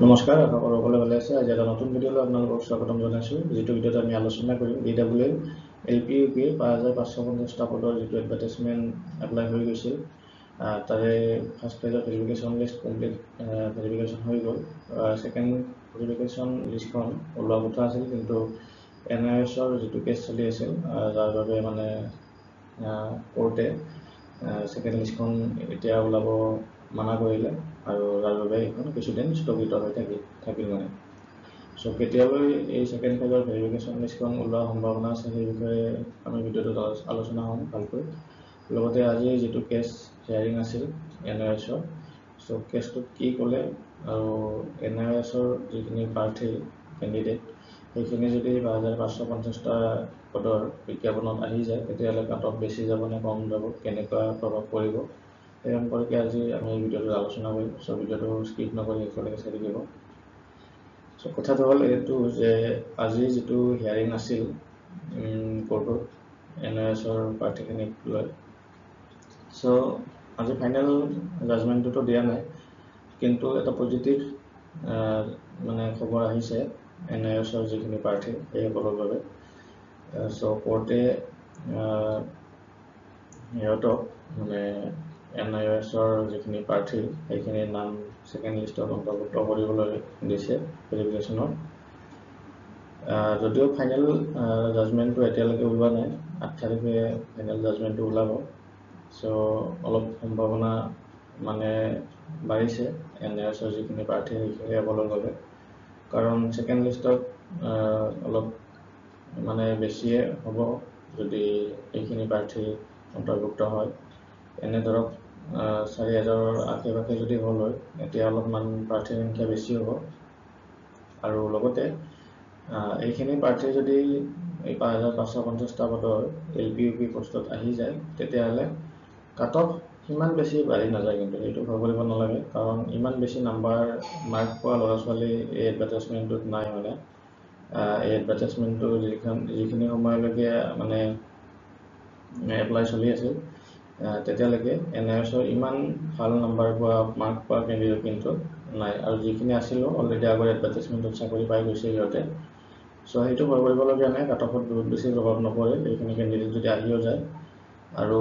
নমস্কাৰ, আশা কৰোঁ সকলোৱে ভালে আছে। আজি এটা নতুন ভিডিঅ'লৈ আপোনালোকক স্বাগতম জনাইছোঁ। যিটো ভিডিঅ'ত আমি আলোচনা কৰিম DWL LP UP 5550টা পদৰ যিটো এডভাৰটাইজমেণ্ট এপ্লাই হৈ গৈছিল, তাৰে ফাৰ্ষ্ট পেজৰ ভেৰিফিকেশ্যন লিষ্ট কমপ্লিট ভেৰিফিকেশ্যন হৈ গ'ল। ছেকেণ্ড ভেৰিফিকেশ্যন লিষ্টখন ওলোৱা কথা আছিল, কিন্তু NIS-ৰ যিটো কেছ চলি আছিল, যাৰ বাবে মানে কোৰ্টে ছেকেণ্ড লিষ্টখন এতিয়া ওলাব মানা কৰিলে, আৰু তাৰ বাবে এইখন কিছুদিন স্থগিত হৈ থাকিল মানে। চ' কেতিয়ালৈ এই ছেকেণ্ড ফেজৰ ভেৰিফিকেশ্যন লিষ্টখন ওলোৱাৰ সম্ভাৱনা আছে, সেই বিষয়ে আমি ভিডিঅ'টোত আলোচনা হ'ম ভালকৈ। লগতে আজি যিটো কেছ হিয়াৰিং আছিল NIS-ৰ, চ' কেছটোত কি ক'লে, আৰু NIS-ৰ যিখিনি প্ৰাৰ্থী কেণ্ডিডেট সেইখিনি যদি 5550টা পদৰ বিজ্ঞাপনত আহি যায়, তেতিয়াহ'লে কাট অফ বেছি যাব নে কম যাব, কেনেকুৱা প্ৰভাৱ পৰিব, সেই সম্পৰ্কে আজি আমি এই ভিডিঅ'টোত আলোচনা কৰিম। চ' ভিডিঅ'টো স্কিপ নকৰি শেষলৈকে চাই থাকিব। চ' কথাটো হ'ল এইটো যে আজি যিটো হিয়াৰিং আছিল কোৰ্টত NIS-ৰ প্ৰাৰ্থীখিনিক লৈ, চ' আজি ফাইনেল জাজমেণ্টটোতো দিয়া নাই, কিন্তু এটা পজিটিভ মানে খবৰ আহিছে NIS-ৰ যিখিনি প্ৰাৰ্থী সেইসকলৰ বাবে। চ' কোৰ্টে সিহঁতক মানে NIS-ৰ যিখিনি প্ৰাৰ্থী সেইখিনিৰ নাম ছেকেণ্ড লিষ্টত অন্তৰ্ভুক্ত কৰিবলৈ দিছে ভেৰিফিকেশ্যনত। যদিও ফাইনেল জাজমেণ্টটো এতিয়ালৈকে ওলোৱা নাই, 8 তাৰিখে ফাইনেল জাজমেণ্টটো ওলাব। চ' অলপ সম্ভাৱনা মানে বাঢ়িছে NIS-ৰ যিখিনি প্ৰাৰ্থী সেইসকলৰ বাবে, কাৰণ ছেকেণ্ড লিষ্টত অলপ মানে বেছিয়ে হ'ব যদি এইখিনি প্ৰাৰ্থী অন্তৰ্ভুক্ত হয়। এনে ধৰক 4000ৰ আশে-পাশে যদি হ'ল হয়, এতিয়া অলপমান প্ৰাৰ্থীৰ সংখ্যা বেছি হ'ব। আৰু লগতে এইখিনি প্ৰাৰ্থী যদি এই 5550টা পদৰ LP UP পোষ্টত আহি যায়, তেতিয়াহ'লে কাট অফ সিমান বেছি বাঢ়ি নাযায়। কিন্তু সেইটো ভয় কৰিব নালাগে, কাৰণ ইমান বেছি নাম্বাৰ মাৰ্ক পোৱা ল'ৰা ছোৱালী এই এডভাৰটাইজমেণ্টটোত নাই। মানে এই এডভাৰটাইজমেণ্টটো যিখিনি সময়লৈকে মানে এপ্লাই চলি আছিল, তেতিয়ালৈকে NIS-ৰ ইমান ভাল নাম্বাৰ পোৱা মাৰ্ক পোৱা কেণ্ডিডেট কিন্তু নাই। আৰু যিখিনি আছিলোঁ অলৰেডি আগৰ এডভাৰটাইজমেণ্টত চাকৰি পাই গৈছে সিহঁতে। চ' সেইটো ভয় কৰিবলগীয়া নাই, কাট অফত বহুত বেছি প্ৰভাৱ নপৰে এইখিনি কেণ্ডিডেট যদি আহিও যায়। আৰু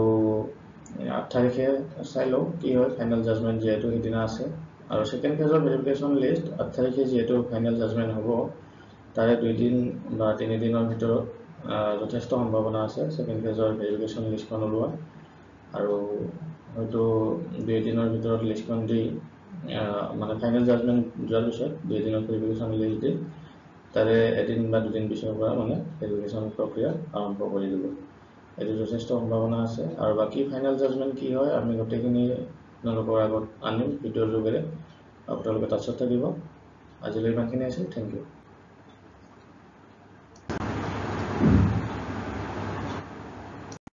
8 তাৰিখে চাই লওঁ কি হয়, ফাইনেল জাজমেণ্ট যিহেতু সিদিনা আছে। আৰু ছেকেণ্ড ফেজৰ ভেৰিফিকেশ্যন লিষ্ট 8 তাৰিখে যিহেতু ফাইনেল জাজমেণ্ট হ'ব, তাৰে 2 দিন বা 3 দিনৰ ভিতৰত যথেষ্ট সম্ভাৱনা আছে ছেকেণ্ড ফেজৰ ভেৰিফিকেশ্যন লিষ্টখন ওলোৱা। আৰু হয়তো 2 দিনৰ ভিতৰত লিষ্টখন দি মানে ফাইনেল জাজমেণ্ট যোৱাৰ পিছত 2 দিনৰ ভেৰিফিকেশ্যন লিষ্ট দি তাৰে এদিন বা 2 দিন পিছৰ পৰা মানে ভেৰিফিকেশ্যন প্ৰক্ৰিয়া আৰম্ভ কৰি দিব। এইটো যথেষ্ট সম্ভাৱনা আছে। আৰু বাকী ফাইনেল জাজমেণ্ট কি হয়, আমি গোটেইখিনি আপোনালোকৰ আগত আনিম ভিডিঅ'ৰ যোগেৰে। আপোনালোকে টাচত থাকিব। আজিলৈ ইমানখিনি আছিল। Thank U.